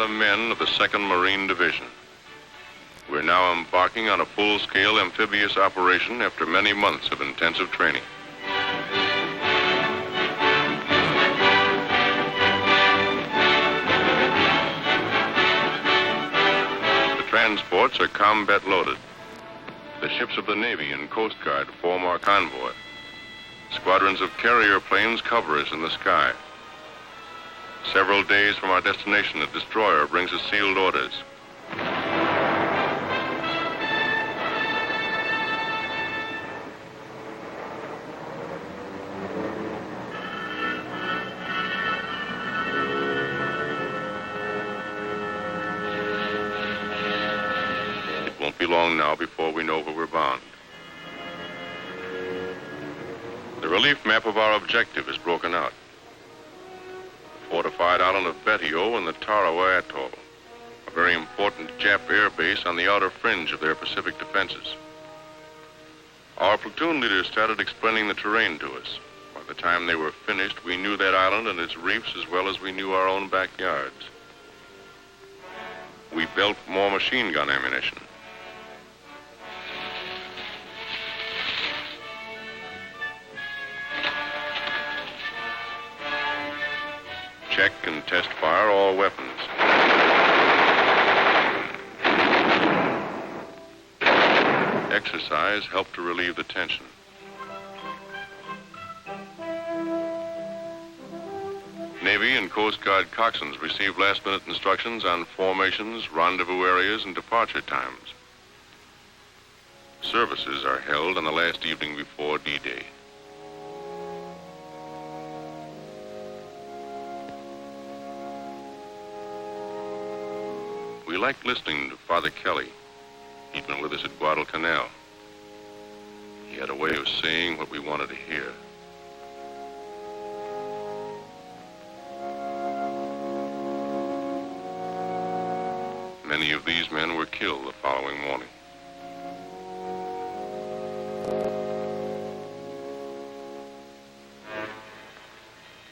of men of the 2nd Marine Division. We're now embarking on a full-scale amphibious operation after many months of intensive training. The transports are combat loaded. The ships of the Navy and Coast Guard form our convoy. Squadrons of carrier planes cover us in the sky. Several days from our destination, a destroyer brings us sealed orders. It won't be long now before we know where we're bound. The relief map of our objective is broken out. Fortified island of Betio and the Tarawa Atoll, a very important Jap air base on the outer fringe of their Pacific defenses. Our platoon leaders started explaining the terrain to us. By the time they were finished, we knew that island and its reefs as well as we knew our own backyards. We built more machine gun ammunition. Check and test fire all weapons. Exercise helped to relieve the tension. Navy and Coast Guard coxswains received last-minute instructions on formations, rendezvous areas, and departure times. Services are held on the last evening before D-Day. We liked listening to Father Kelly. He'd been with us at Guadalcanal. He had a way of saying what we wanted to hear. Many of these men were killed the following morning.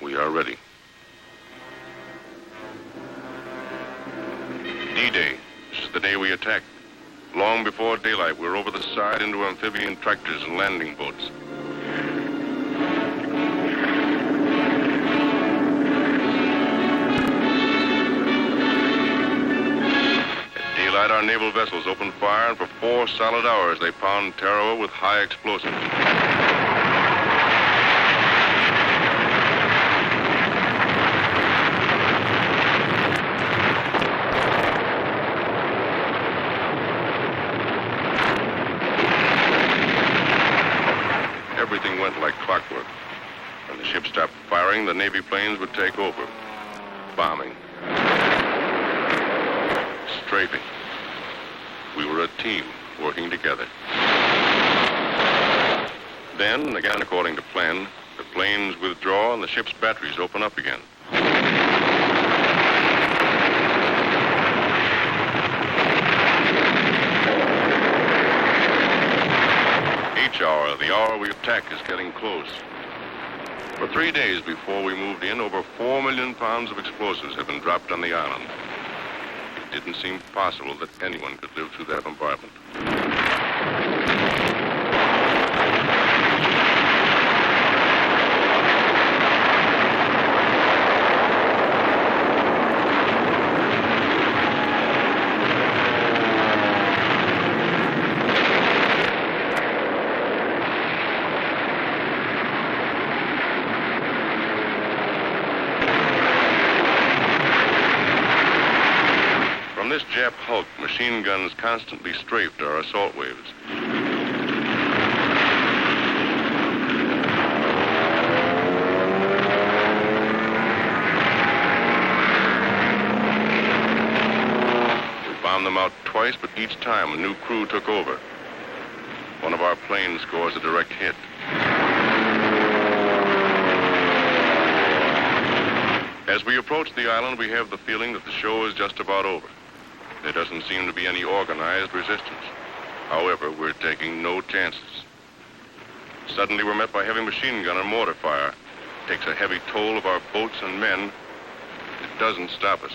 We are ready. D-Day. This is the day we attacked. Long before daylight, we're over the side into amphibian tractors and landing boats. At daylight, our naval vessels open fire, and for 4 solid hours, they pound Tarawa with high explosives. Everything went like clockwork. When the ship stopped firing, the Navy planes would take over. Bombing. Strafing. We were a team working together. Then, again according to plan, the planes withdraw and the ship's batteries open up again. The hour we attack is getting close. For 3 days before we moved in, over 4 million pounds of explosives had been dropped on the island. It didn't seem possible that anyone could live through that bombardment. From this Jap hulk, machine guns constantly strafed our assault waves. We bombed them out twice, but each time a new crew took over. One of our planes scores a direct hit. As we approach the island, we have the feeling that the show is just about over. There doesn't seem to be any organized resistance. However, we're taking no chances. Suddenly, we're met by heavy machine gun and mortar fire. It takes a heavy toll of our boats and men. It doesn't stop us.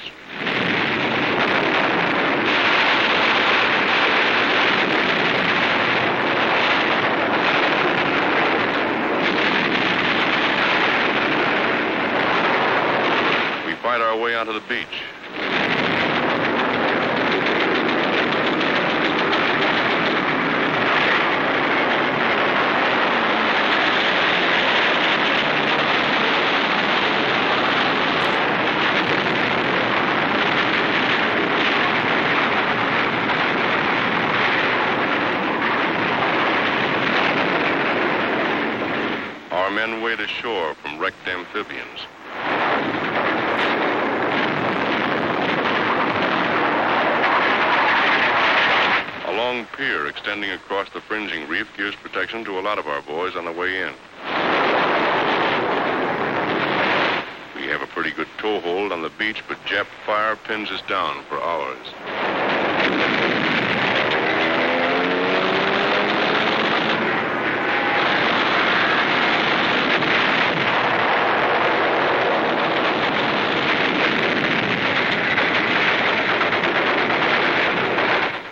beach. Our men wade ashore from wrecked amphibians. A long pier extending across the fringing reef gives protection to a lot of our boys on the way in. We have a pretty good toehold on the beach, but Jap fire pins us down for hours.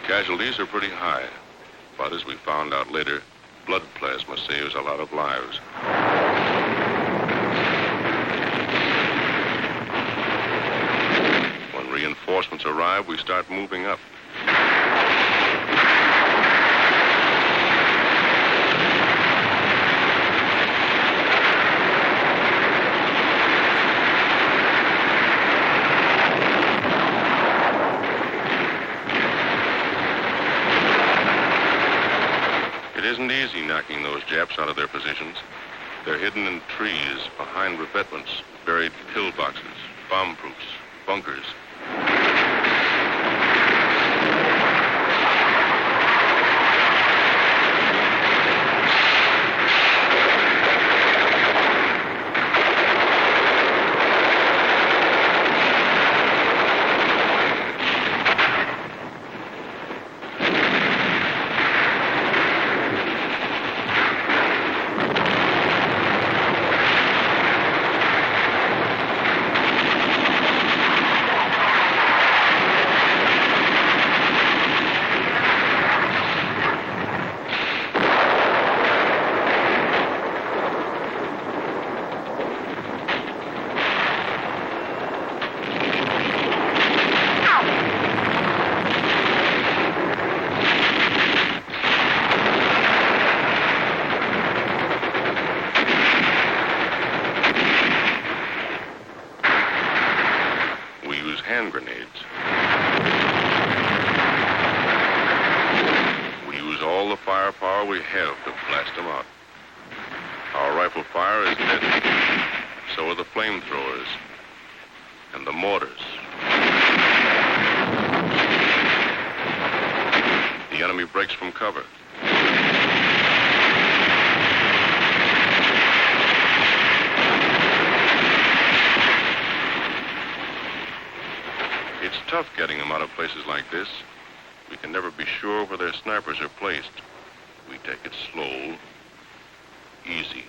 Casualties are pretty high, but as we found out later, blood plasma saves a lot of lives. When reinforcements arrive, we start moving up. It isn't easy knocking those Japs out of their positions. They're hidden in trees, behind revetments, buried pillboxes, bomb-proofs, bunkers. Hand grenades. We use all the firepower we have to blast them out. Our rifle fire is deadly. So are the flamethrowers and the mortars. The enemy breaks from cover. It's tough getting them out of places like this. We can never be sure where their snipers are placed. We take it slow, easy.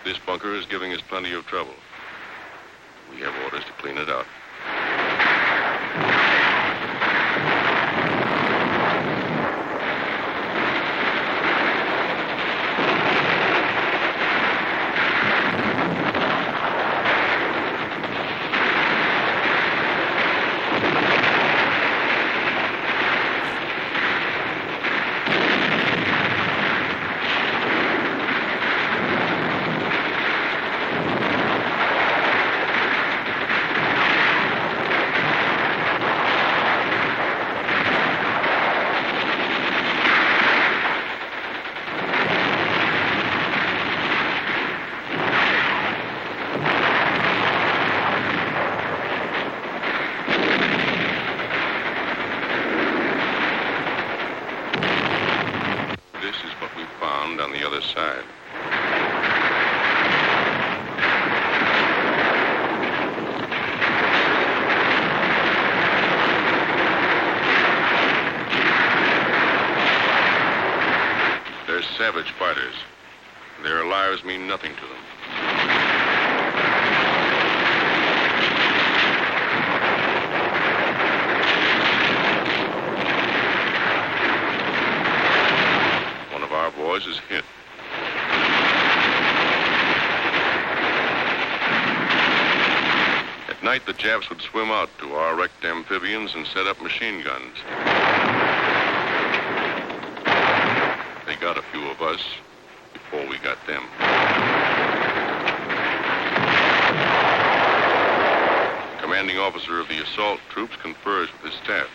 This bunker is giving us plenty of trouble. We have orders to clean it out. savage fighters. Their lives mean nothing to them. One of our boys is hit. At night, the Japs would swim out to our wrecked amphibians and set up machine guns. They got a few of us before we got them. The commanding officer of the assault troops confers with his staff.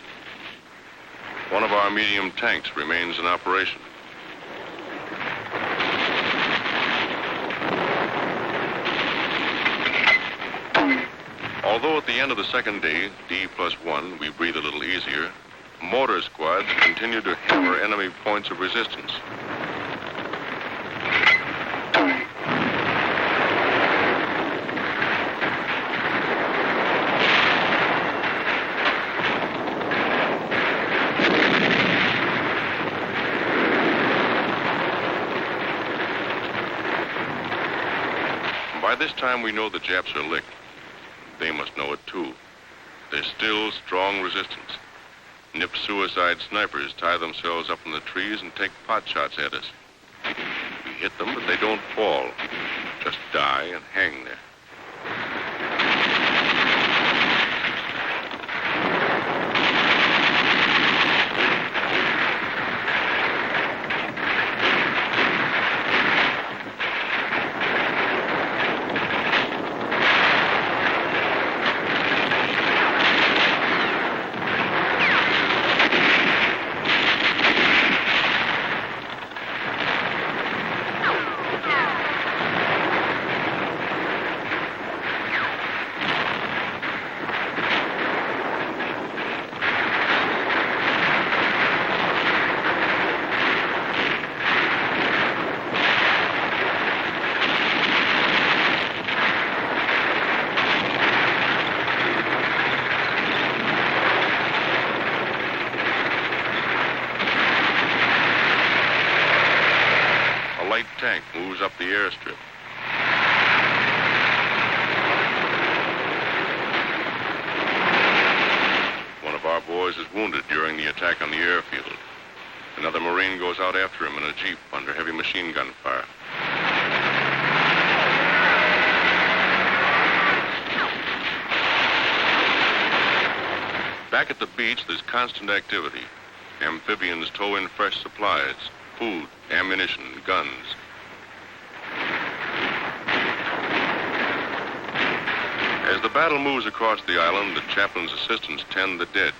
One of our medium tanks remains in operation. Although at the end of the second day, D+1, we breathe a little easier, mortar squads continue to hammer enemy points of resistance. By this time, we know the Japs are licked. They must know it, too. There's still strong resistance. Nip suicide snipers tie themselves up in the trees and take pot shots at us. We hit them, but they don't fall. Just die and hang there. Light tank moves up the airstrip. One of our boys is wounded during the attack on the airfield. Another Marine goes out after him in a jeep under heavy machine gun fire. Back at the beach, there's constant activity. Amphibians tow in fresh supplies. Food, ammunition, guns. As the battle moves across the island, the chaplain's assistants tend the dead,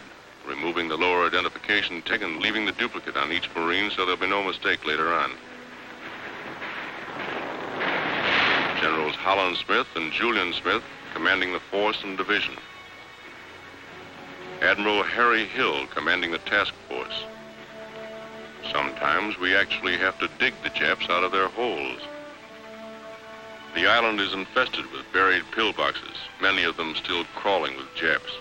removing the lower identification tag and leaving the duplicate on each Marine so there'll be no mistake later on. Generals Holland Smith and Julian Smith commanding the force and division. Admiral Harry Hill commanding the task force. Sometimes we actually have to dig the Japs out of their holes. The island is infested with buried pillboxes, many of them still crawling with Japs.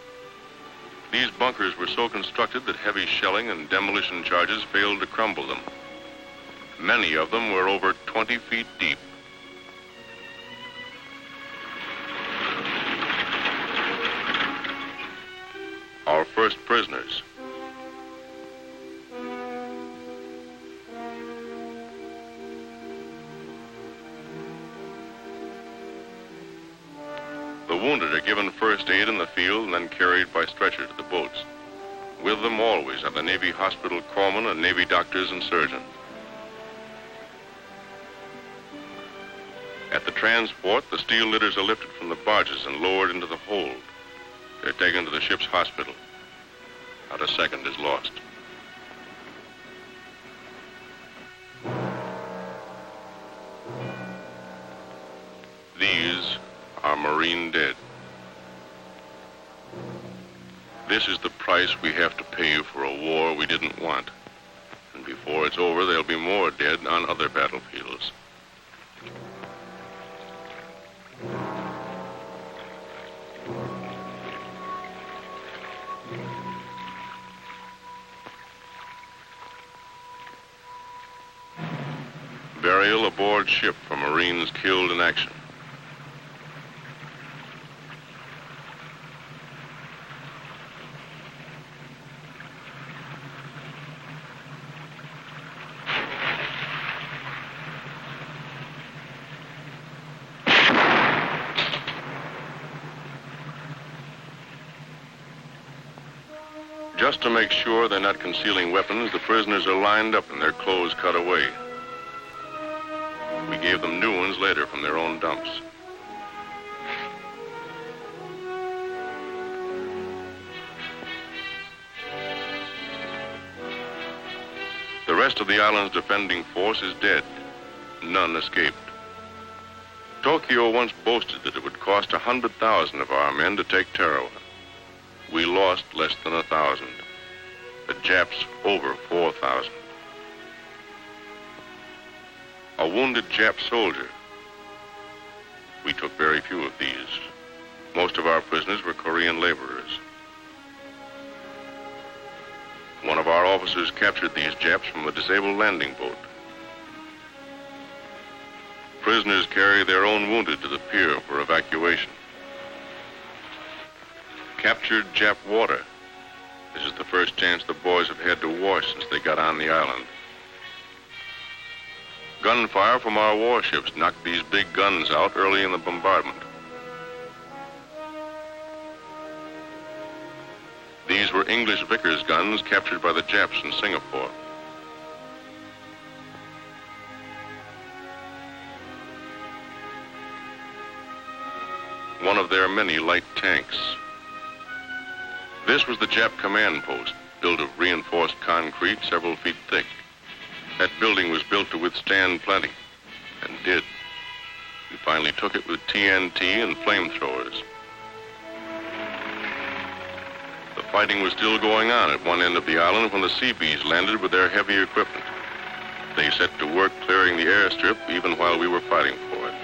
These bunkers were so constructed that heavy shelling and demolition charges failed to crumble them. Many of them were over 20 feet deep. Our first prisoners. The wounded are given first aid in the field and then carried by stretcher to the boats. With them always are the Navy hospital corpsmen and Navy doctors and surgeons. At the transport, the steel litters are lifted from the barges and lowered into the hold. They're taken to the ship's hospital. Not a second is lost. These are Marine dead. This is the price we have to pay for a war we didn't want. And before it's over, there'll be more dead on other battlefields. burial aboard ship for Marines killed in action. Just to make sure they're not concealing weapons, the prisoners are lined up and their clothes cut away. We gave them new ones later from their own dumps. The rest of the island's defending force is dead. None escaped. Tokyo once boasted that it would cost 100,000 of our men to take Tarawa. We lost less than 1,000. The Japs over 4,000. A wounded Jap soldier. We took very few of these. Most of our prisoners were Korean laborers. One of our officers captured these Japs from a disabled landing boat. Prisoners carry their own wounded to the pier for evacuation. Captured Jap water. This is the first chance the boys have had to wash since they got on the island. Gunfire from our warships knocked these big guns out early in the bombardment. These were English Vickers guns captured by the Japs in Singapore. One of their many light tanks. This was the Jap command post, built of reinforced concrete several feet thick. That building was built to withstand plenty, and did. We finally took it with TNT and flamethrowers. The fighting was still going on at one end of the island when the Seabees landed with their heavy equipment. They set to work clearing the airstrip even while we were fighting for it.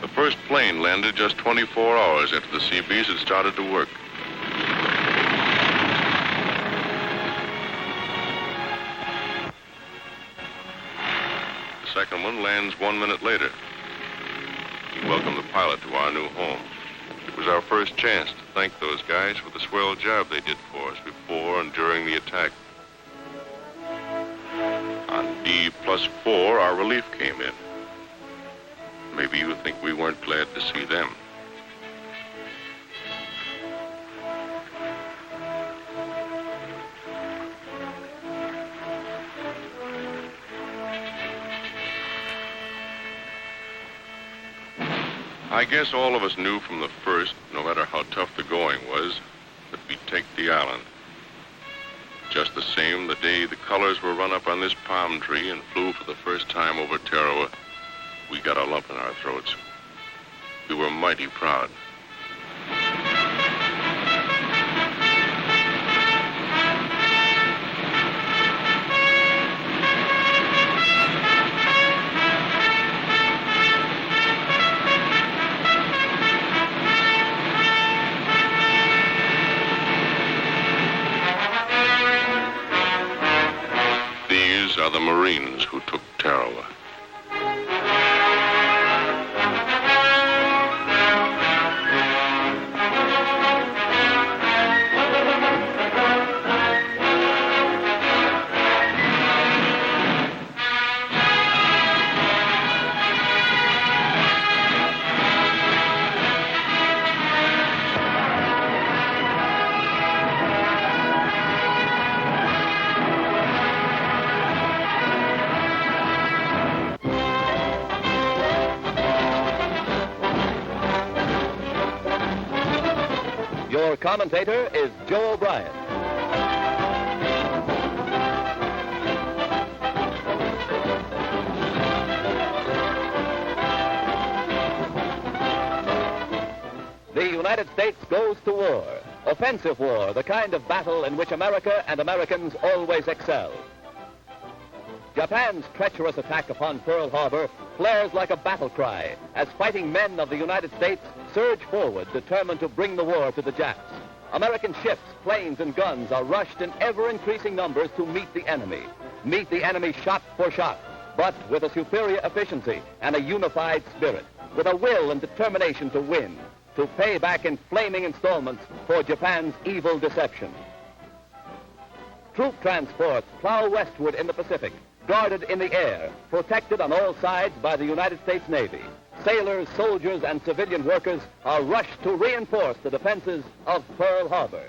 The first plane landed just 24 hours after the Seabees had started to work. The second one lands 1 minute later. We welcomed the pilot to our new home. It was our first chance to thank those guys for the swell job they did for us before and during the attack. On D+4, our relief came in. Maybe you think we weren't glad to see them. I guess all of us knew from the first, no matter how tough the going was, that we'd take the island. Just the same, the day the colors were run up on this palm tree and flew for the first time over Tarawa, we got a lump in our throats. We were mighty proud. These are the Marines who took Tarawa. Your commentator is Joe O'Brien. The United States goes to war. Offensive war, the kind of battle in which America and Americans always excel. Japan's treacherous attack upon Pearl Harbor flares like a battle cry as fighting men of the United States surge forward, determined to bring the war to the Japs. American ships, planes, and guns are rushed in ever-increasing numbers to meet the enemy shot for shot, but with a superior efficiency and a unified spirit, with a will and determination to win, to pay back in flaming installments for Japan's evil deception. Troop transports plow westward in the Pacific, guarded in the air, protected on all sides by the United States Navy. Sailors, soldiers, and civilian workers are rushed to reinforce the defenses of Pearl Harbor.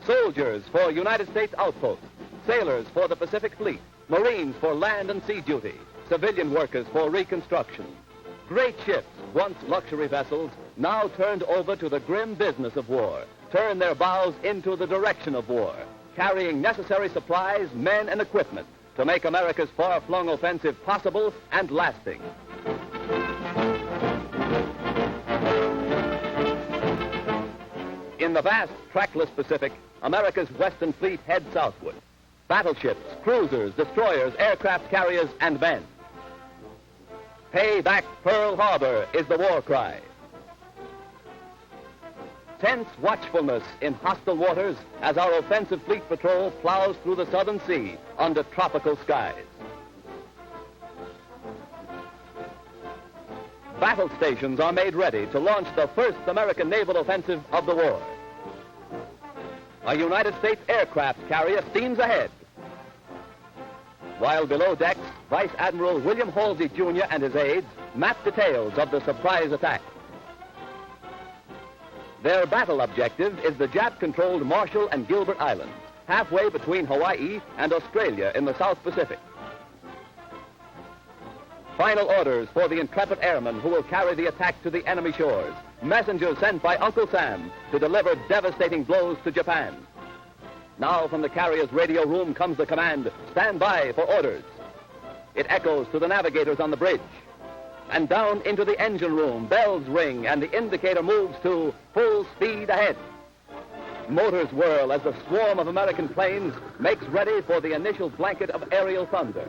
Soldiers for United States outposts, sailors for the Pacific Fleet, Marines for land and sea duty, civilian workers for reconstruction. Great ships, once luxury vessels, now turned over to the grim business of war, turn their bows into the direction of war, carrying necessary supplies, men, and equipment to make America's far-flung offensive possible and lasting. In the vast, trackless Pacific, America's Western Fleet heads southward. Battleships, cruisers, destroyers, aircraft carriers, and men. Pay back Pearl Harbor is the war cry. Tense watchfulness in hostile waters as our offensive fleet patrol plows through the southern sea under tropical skies. Battle stations are made ready to launch the first American naval offensive of the war. A United States aircraft carrier steams ahead, while below decks, Vice Admiral William Halsey, Jr. and his aides map details of the surprise attack. Their battle objective is the Jap-controlled Marshall and Gilbert Islands, halfway between Hawaii and Australia in the South Pacific. Final orders for the intrepid airmen who will carry the attack to the enemy shores. Messengers sent by Uncle Sam to deliver devastating blows to Japan. Now from the carrier's radio room comes the command, stand by for orders. It echoes to the navigators on the bridge. And down into the engine room, bells ring and the indicator moves to full speed ahead. Motors whirl as the swarm of American planes makes ready for the initial blanket of aerial thunder.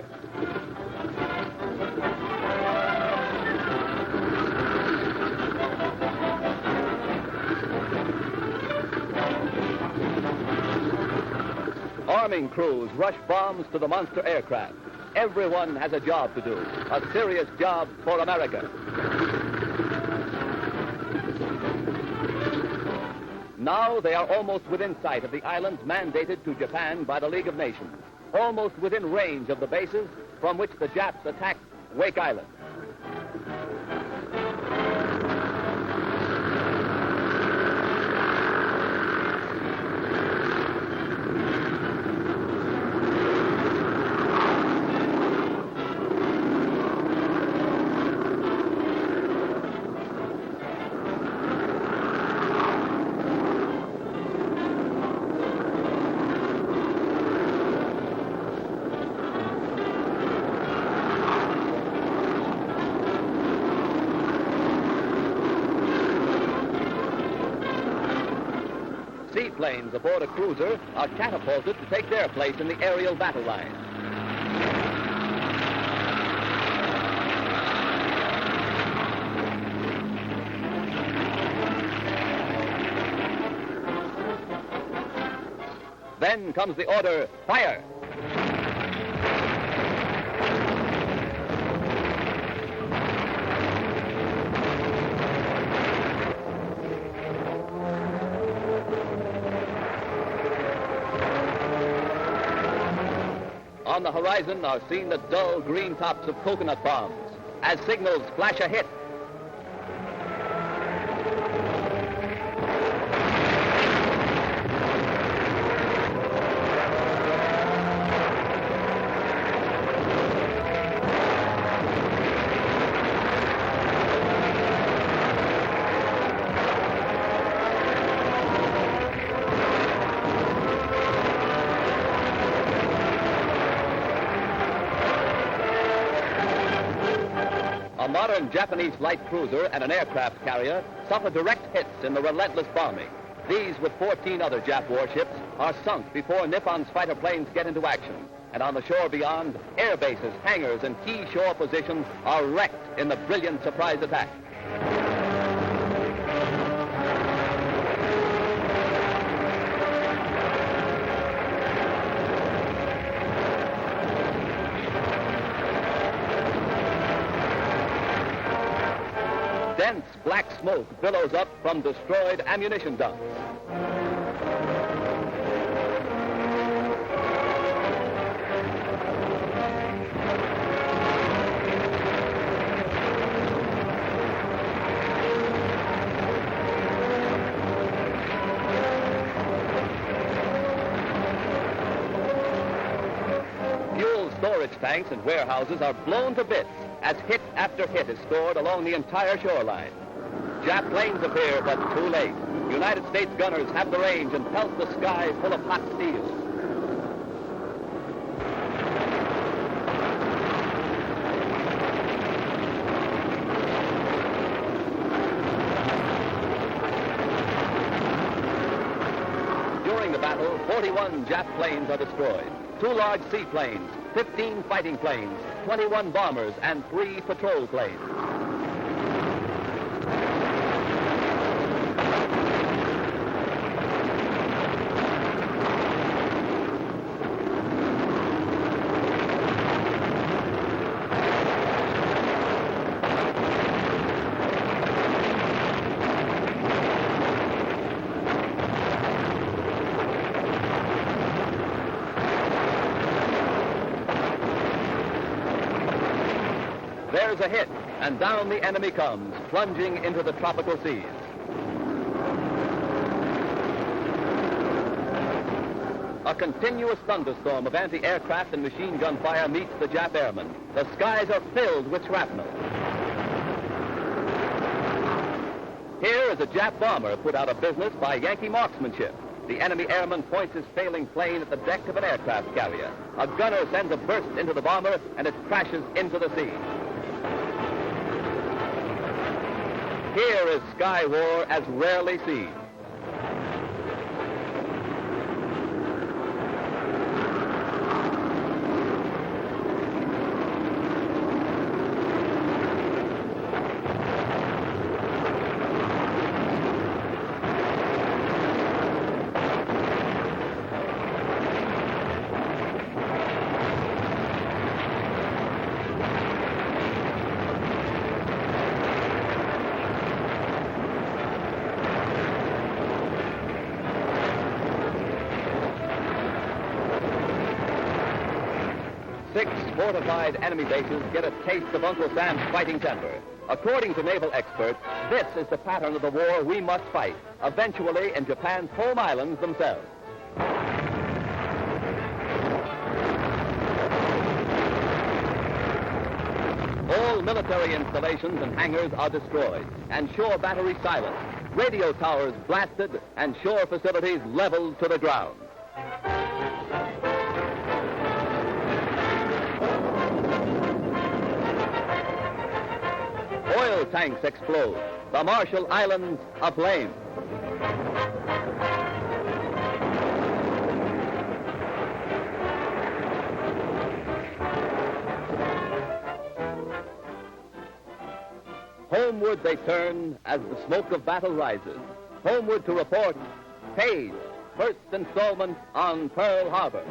Arming crews rush bombs to the monster aircraft. Everyone has a job to do, a serious job for America. Now they are almost within sight of the islands mandated to Japan by the League of Nations, almost within range of the bases from which the Japs attacked Wake Island. Seaplanes aboard a cruiser are catapulted to take their place in the aerial battle line. Then comes the order, fire! On the horizon are seen the dull green tops of coconut palms as signals flash a hit. A modern Japanese light cruiser and an aircraft carrier suffer direct hits in the relentless bombing. These, with 14 other Jap warships, are sunk before Nippon's fighter planes get into action. And on the shore beyond, air bases, hangars, and key shore positions are wrecked in the brilliant surprise attack. Dense black smoke billows up from destroyed ammunition dumps. Fuel storage tanks and warehouses are blown to bits as hit after hit is scored along the entire shoreline. Jap planes appear, but too late. United States gunners have the range and pelt the sky full of hot steel. During the battle, 41 Jap planes are destroyed. 2 large seaplanes, 15 fighting planes, 21 bombers, and 3 patrol planes. There's a hit, and down the enemy comes, plunging into the tropical seas. A continuous thunderstorm of anti-aircraft and machine gun fire meets the Jap airmen. The skies are filled with shrapnel. Here is a Jap bomber put out of business by Yankee marksmanship. The enemy airman points his failing plane at the deck of an aircraft carrier. A gunner sends a burst into the bomber, and it crashes into the sea. Here is sky war as rarely seen. Six fortified enemy bases get a taste of Uncle Sam's fighting temper. According to naval experts, this is the pattern of the war we must fight, eventually in Japan's home islands themselves. All military installations and hangars are destroyed, and shore batteries silenced, radio towers blasted, and shore facilities leveled to the ground. Oil tanks explode. The Marshall Islands aflame. Homeward they turn as the smoke of battle rises. Homeward to report, Page, first installment on Pearl Harbor.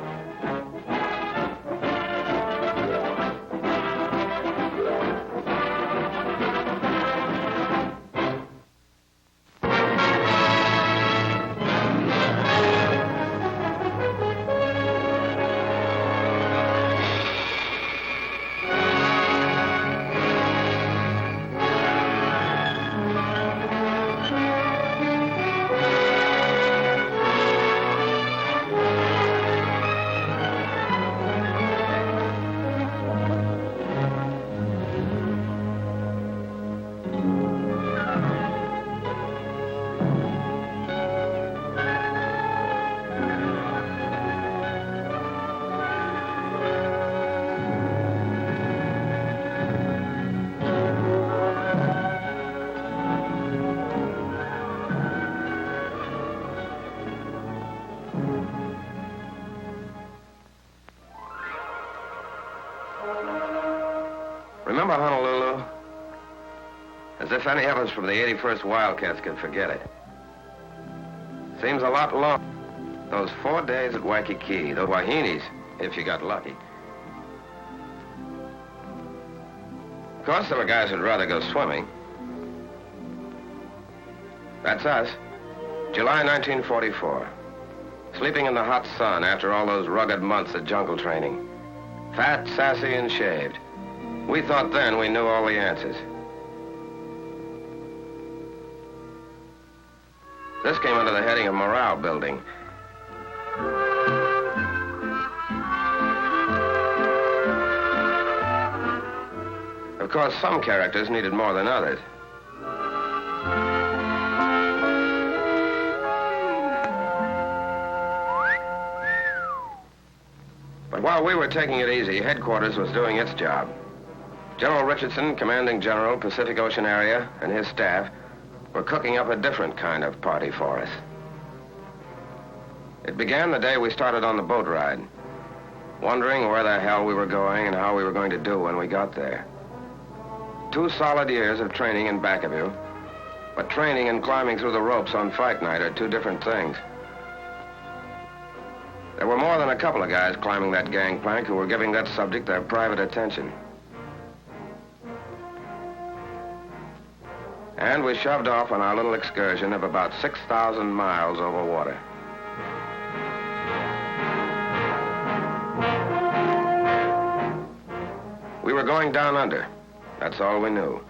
if any of us from the 81st Wildcats could forget it. Seems a lot long. Those 4 days at Waikiki, the Wahinis, if you got lucky. Of course, there were guys who'd rather go swimming. That's us. July 1944. Sleeping in the hot sun after all those rugged months of jungle training. Fat, sassy, and shaved. We thought then we knew all the answers. This came under the heading of morale building. Of course, some characters needed more than others. But while we were taking it easy, headquarters was doing its job. General Richardson, commanding general, Pacific Ocean area, and his staff were cooking up a different kind of party for us. It began the day we started on the boat ride, wondering where the hell we were going and how we were going to do when we got there. 2 solid years of training in back of you, but training and climbing through the ropes on fight night are 2 different things. There were more than a couple of guys climbing that gangplank who were giving that subject their private attention. And we shoved off on our little excursion of about 6,000 miles over water. We were going down under. That's all we knew.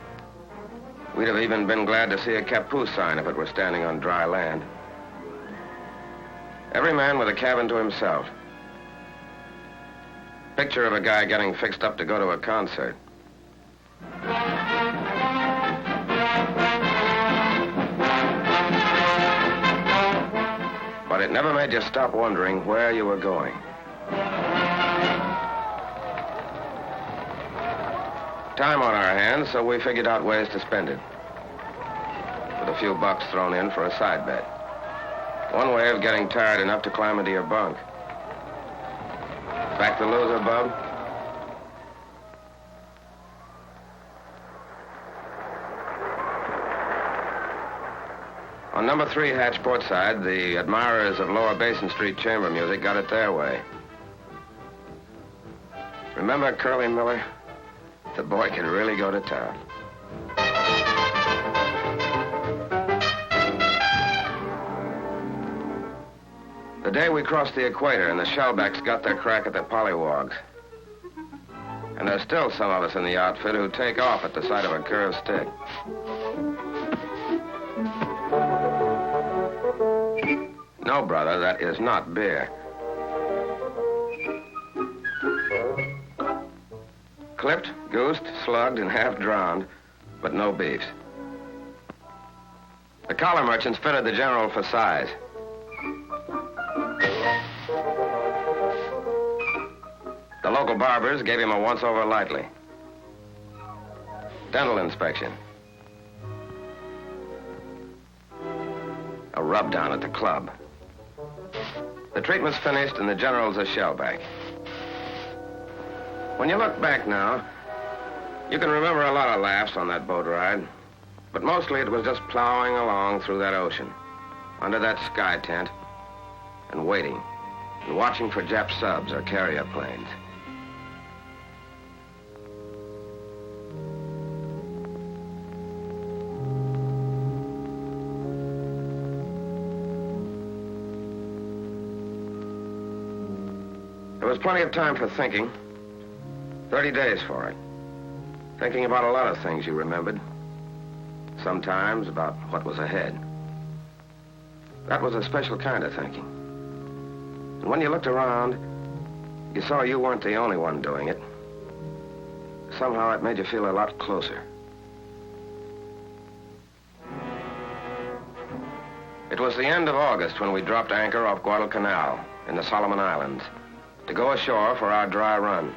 We'd have even been glad to see a Kapu sign if it were standing on dry land. Every man with a cabin to himself. Picture of a guy getting fixed up to go to a concert. But it never made you stop wondering where you were going. Time on our hands, so we figured out ways to spend it. With a few bucks thrown in for a side bet. One way of getting tired enough to climb into your bunk. Back the loser, bub? On number 3 hatch port side, the admirers of Lower Basin Street chamber music got it their way. Remember Curly Miller? The boy could really go to town. The day we crossed the equator and the shellbacks got their crack at the pollywogs. And there's still some of us in the outfit who take off at the sight of a curved stick. No, brother, that is not beer. Clipped, goosed, slugged, and half drowned, but no beefs. The collar merchants fitted the general for size. The local barbers gave him a once-over lightly. Dental inspection. A rub-down at the club. The treatment's finished and the general's a shellback. When you look back now, you can remember a lot of laughs on that boat ride, but mostly it was just plowing along through that ocean, under that sky tent, and waiting, and watching for Jap subs or carrier planes. There was plenty of time for thinking. 30 days for it. Thinking about a lot of things you remembered. Sometimes about what was ahead. That was a special kind of thinking. And when you looked around, you saw you weren't the only one doing it. Somehow it made you feel a lot closer. It was the end of August when we dropped anchor off Guadalcanal in the Solomon Islands to go ashore for our dry run.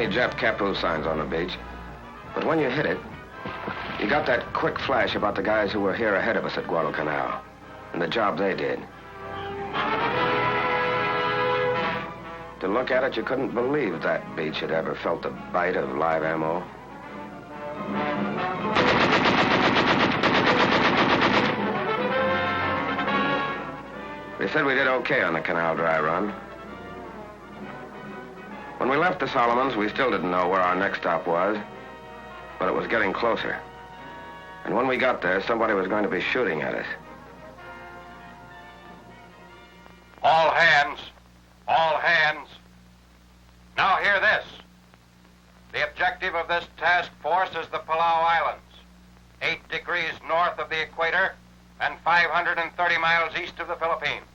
any Jap Kapu signs on the beach. But when you hit it, you got that quick flash about the guys who were here ahead of us at Guadalcanal and the job they did. To look at it, you couldn't believe that beach had ever felt the bite of live ammo. They said we did okay on the Canal Dry run. When we left the Solomons, we still didn't know where our next stop was, but it was getting closer. And when we got there, somebody was going to be shooting at us. All hands. All hands. Now hear this. The objective of this task force is the Palau Islands, 8 degrees north of the equator and 530 miles east of the Philippines.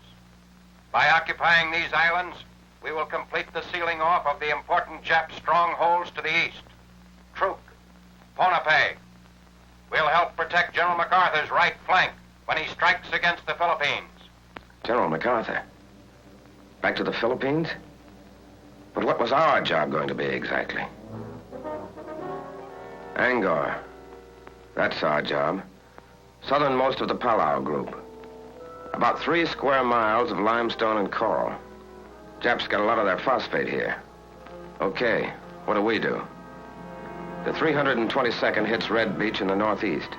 By occupying these islands, we will complete the sealing off of the important Jap strongholds to the east. Truk, Ponape. We'll help protect General MacArthur's right flank when he strikes against the Philippines. General MacArthur? Back to the Philippines? But what was our job going to be exactly? Angkor. That's our job. Southernmost of the Palau group. About 3 square miles of limestone and coral. Japs got a lot of their phosphate here. Okay, what do we do? The 322nd hits Red Beach in the northeast.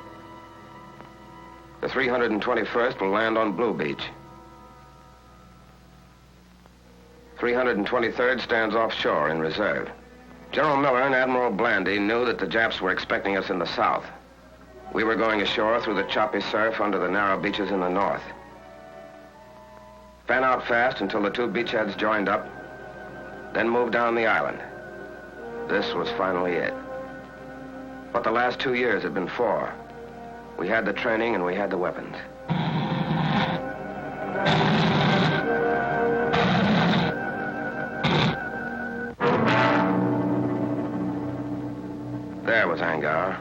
The 321st will land on Blue Beach. 323rd stands offshore in reserve. General Miller and Admiral Blandy knew that the Japs were expecting us in the south. We were going ashore through the choppy surf under the narrow beaches in the north. Fan out fast until the 2 beachheads joined up, then move down the island. This was finally it. What the last 2 years had been for. We had the training and we had the weapons. There was Angkor.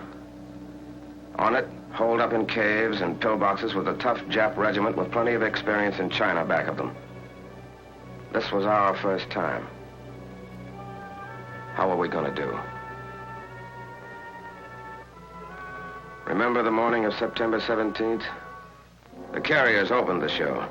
On it, holed up in caves and pillboxes with a tough Jap regiment with plenty of experience in China back of them. This was our first time. How were we going to do? Remember the morning of September 17th? The carriers opened the show.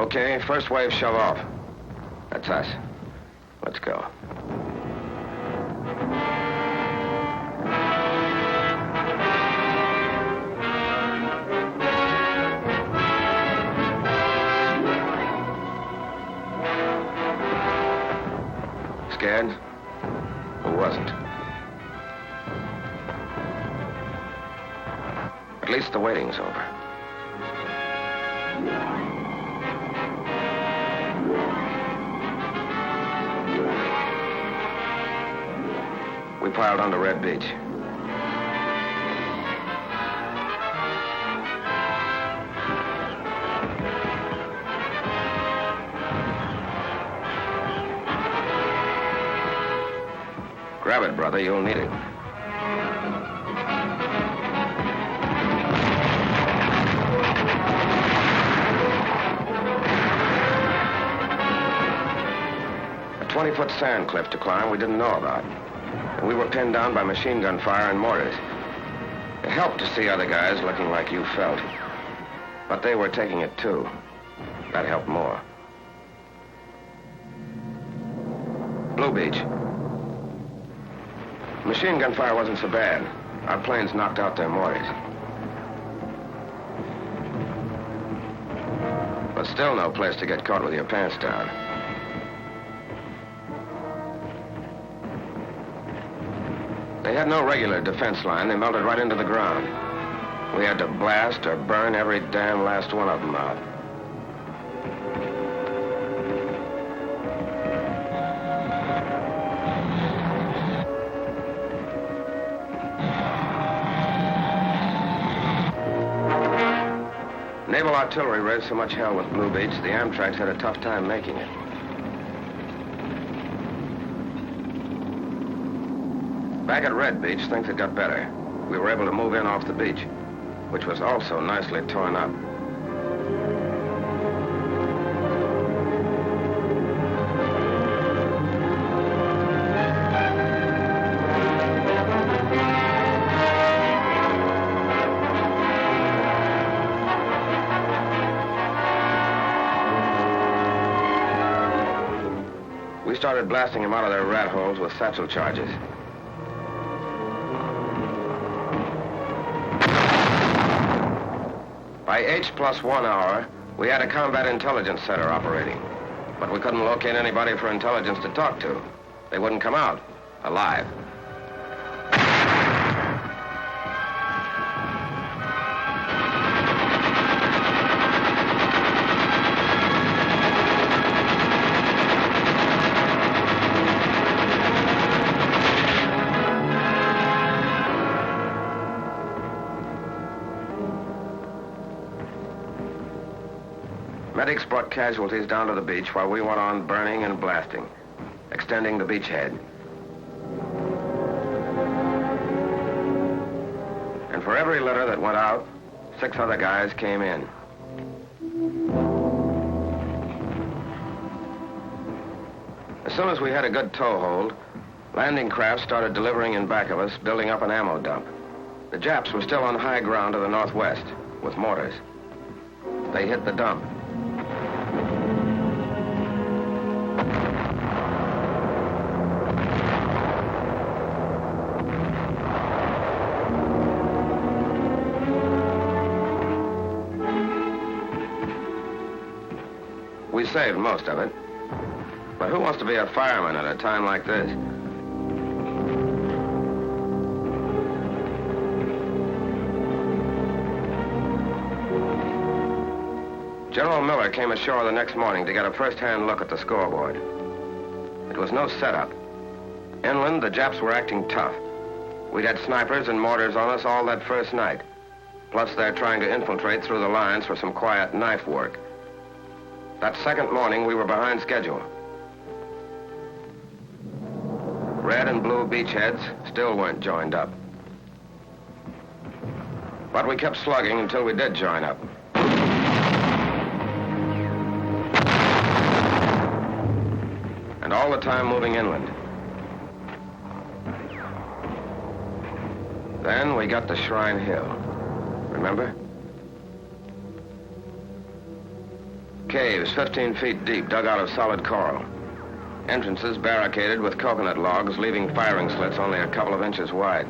Okay, first wave shove off. That's us. Let's go. Scared? Who wasn't? At least the waiting's over. We piled onto Red Beach. Grab it, brother. You'll need it. A 20-foot sand cliff to climb we didn't know about. And we were pinned down by machine gun fire and mortars. It helped to see other guys looking like you felt. But they were taking it too. That helped more. Blue Beach. Machine gun fire wasn't so bad. Our planes knocked out their mortars. But still no place to get caught with your pants down. They had no regular defense line. They melted right into the ground. We had to blast or burn every damn last one of them out. Naval artillery raised so much hell with Blue Beach, the Amtraks had a tough time making it. Back at Red Beach, things had got better. We were able to move in off the beach, which was also nicely torn up. We started blasting them out of their rat holes with satchel charges. By H+1 hour, we had a combat intelligence center operating. But we couldn't locate anybody for intelligence to talk to. They wouldn't come out alive. Medics brought casualties down to the beach while we went on burning and blasting, extending the beachhead. And for every litter that went out, 6 other guys came in. As soon as we had a good toehold, landing craft started delivering in back of us, building up an ammo dump. The Japs were still on high ground to the northwest, with mortars. They hit the dump. We saved most of it. But who wants to be a fireman at a time like this? General Miller came ashore the next morning to get a first-hand look at the scoreboard. It was no setup. Inland, the Japs were acting tough. We'd had snipers and mortars on us all that first night. Plus, they're trying to infiltrate through the lines for some quiet knife work. That second morning, we were behind schedule. Red and blue beachheads still weren't joined up. But we kept slugging until we did join up. And all the time moving inland. Then we got to Shrine Hill. Remember? Caves 15 feet deep, dug out of solid coral. Entrances barricaded with coconut logs, leaving firing slits only a couple of inches wide.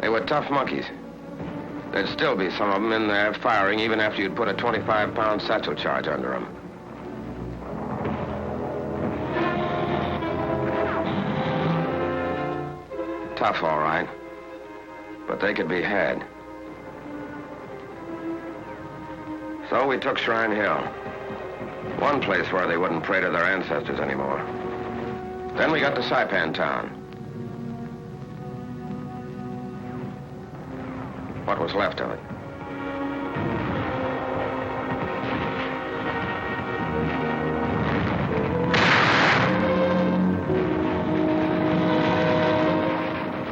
They were tough monkeys. There'd still be some of them in there firing even after you'd put a 25-pound satchel charge under them. Tough, all right, but they could be had. So we took Shrine Hill, one place where they wouldn't pray to their ancestors anymore. Then we got to Saipan Town. What was left of it.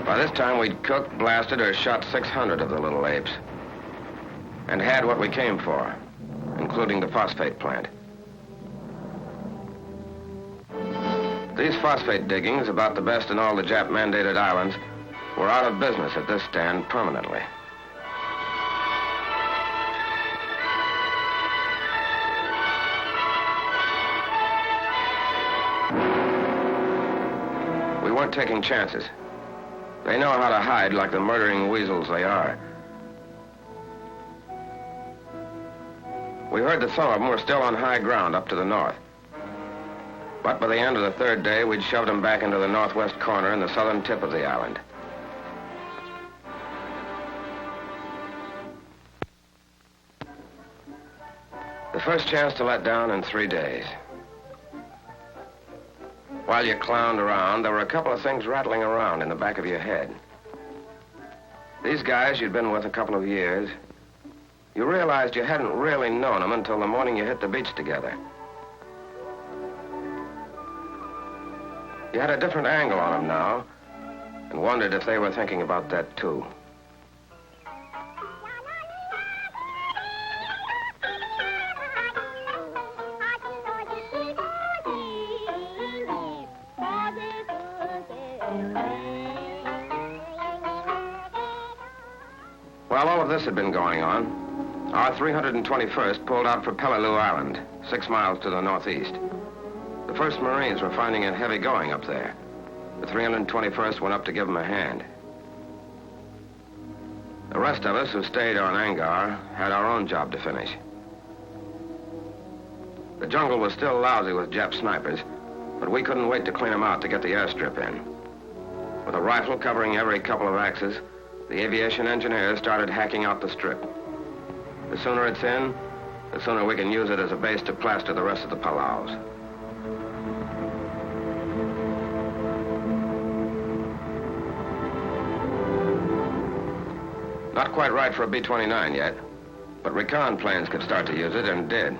By this time, we'd cooked, blasted, or shot 600 of the little apes. And had what we came for, including the phosphate plant. These phosphate diggings, about the best in all the Jap-mandated islands, were out of business at this stand permanently. We weren't taking chances. They know how to hide like the murdering weasels they are. We heard that some of them were still on high ground up to the north. But by the end of the third day, we'd shoved them back into the northwest corner and the southern tip of the island. The first chance to let down in 3 days. While you clowned around, there were a couple of things rattling around in the back of your head. These guys you'd been with a couple of years, you realized you hadn't really known them until the morning you hit the beach together. You had a different angle on them now, and wondered if they were thinking about that too. While all of this had been going on, our 321st pulled out for Peleliu Island, 6 miles to the northeast. The 1st Marines were finding it heavy going up there. The 321st went up to give them a hand. The rest of us who stayed on Angar had our own job to finish. The jungle was still lousy with Jap snipers, but we couldn't wait to clean them out to get the airstrip in. With a rifle covering every couple of axes, the aviation engineers started hacking out the strip. The sooner it's in, the sooner we can use it as a base to plaster the rest of the Palaus. Not quite right for a B-29 yet, but recon planes could start to use it and did.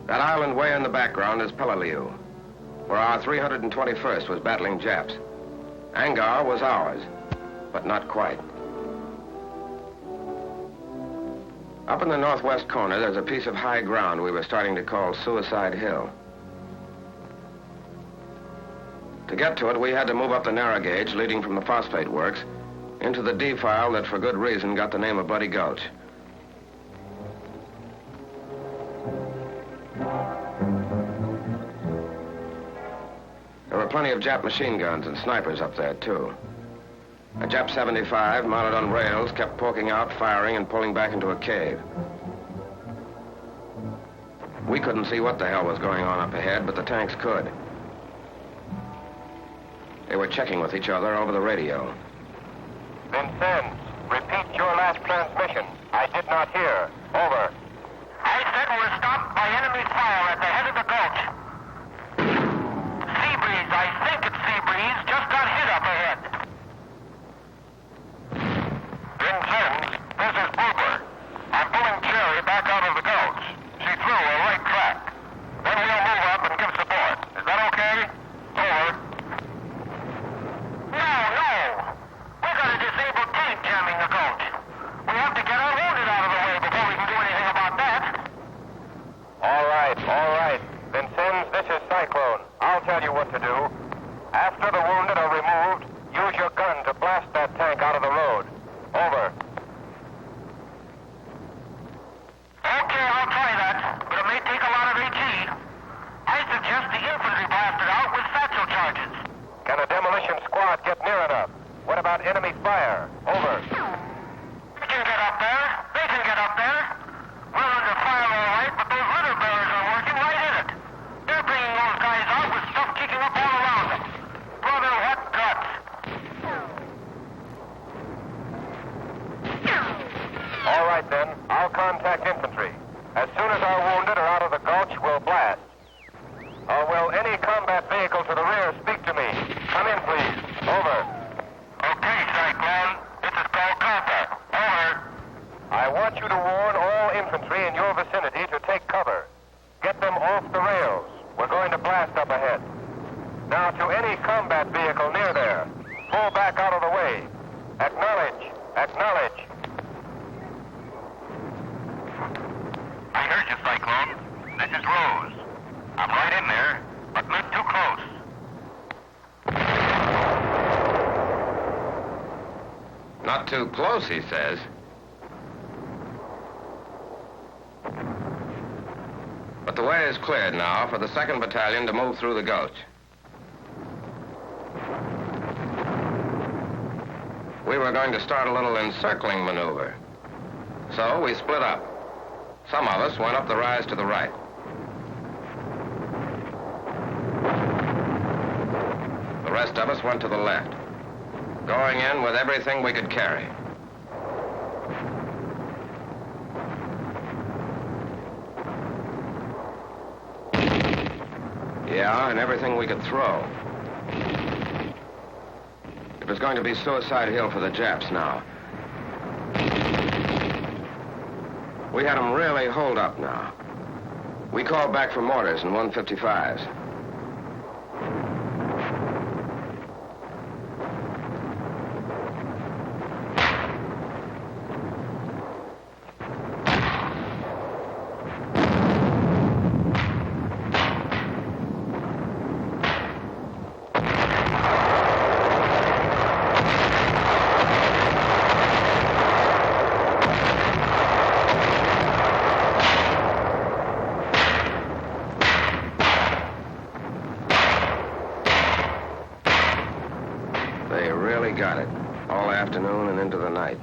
That island way in the background is Peleliu, where our 321st was battling Japs. Angar was ours, but not quite. Up in the northwest corner, there's a piece of high ground we were starting to call Suicide Hill. To get to it, we had to move up the narrow gauge leading from the phosphate works into the defile that, for good reason, got the name of Bloody Gulch. There were plenty of Jap machine guns and snipers up there, too. A Jap 75 mounted on rails kept poking out, firing, and pulling back into a cave. We couldn't see what the hell was going on up ahead, but the tanks could. They were checking with each other over the radio. Vincennes, repeat your last transmission. I did not hear. Over. I said we're stopped by enemy fire at the head of the gulch. Sea breeze, I think it's sea breeze, just got hit up ahead. Vincennes, this is Booper. I'm pulling Cherry back got enemy fire. Over. They can get up there. They can get up there. We're under fire all right, but those rudder bearers are working right in it. They're bringing those guys out with stuff kicking up all around them. Brother, what guts. All right, then. I'll contact infantry. As soon as our wounded are out of the gulch, we'll blast. Or will any combat vehicle to the rear speak to me? Come in, please. Over. Okay, Cyclone. This is Paul Copper. Over. I want you to warn all infantry in your vicinity to take cover. Get them off the rails. We're going to blast up ahead. Now, to any combat vehicle near there, pull back out of the way. Acknowledge. Acknowledge. I heard you, Cyclone. This is Rose. I'm right in there, but not too close. Not too close, he says. But the way is cleared now for the 2nd Battalion to move through the gulch. We were going to start a little encircling maneuver. So we split up. Some of us went up the rise to the right. The rest of us went to the left, going in with everything we could carry. Yeah, and everything we could throw. It was going to be Suicide Hill for the Japs now. We had them really holed up now. We called back for mortars and 155s. They really got it. All afternoon and into the night.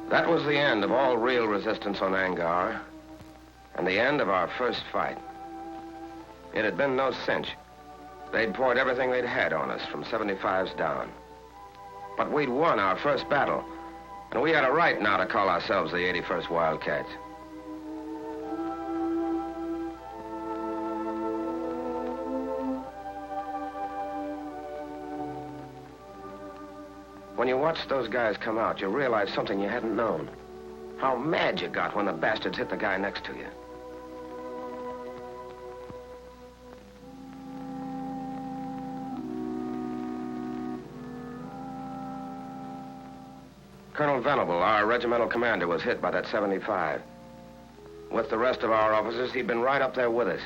That was the end of all real resistance on Angara, and the end of our first fight. It had been no cinch. They'd poured everything they'd had on us, from 75s down. But we'd won our first battle, and we had a right now to call ourselves the 81st Wildcats. When you watched those guys come out, you realized something you hadn't known. How mad you got when the bastards hit the guy next to you. Colonel Venable, our regimental commander, was hit by that 75. With the rest of our officers, he'd been right up there with us.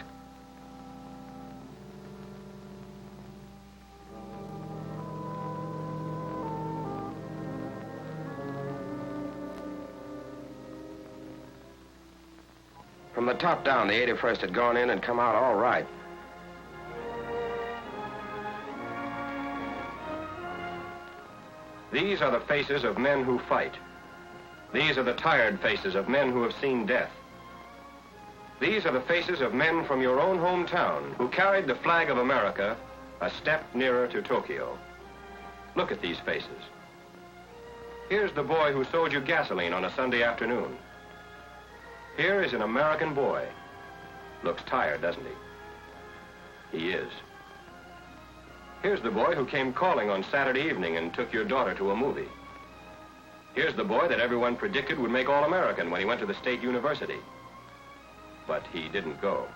From the top down, the 81st had gone in and come out all right. These are the faces of men who fight. These are the tired faces of men who have seen death. These are the faces of men from your own hometown who carried the flag of America a step nearer to Tokyo. Look at these faces. Here's the boy who sold you gasoline on a Sunday afternoon. Here is an American boy. Looks tired, doesn't he? He is. Here's the boy who came calling on Saturday evening and took your daughter to a movie. Here's the boy that everyone predicted would make All-American when he went to the State University. But he didn't go.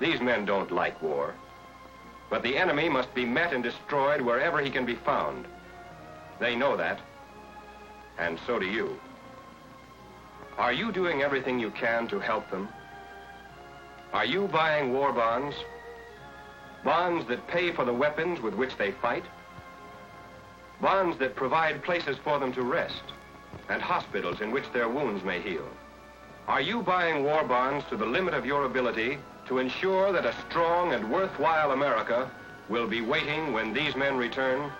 These men don't like war. But the enemy must be met and destroyed wherever he can be found. They know that. And so do you. Are you doing everything you can to help them? Are you buying war bonds? Bonds that pay for the weapons with which they fight? Bonds that provide places for them to rest? and hospitals in which their wounds may heal? Are you buying war bonds to the limit of your ability to ensure that a strong and worthwhile America will be waiting when these men return?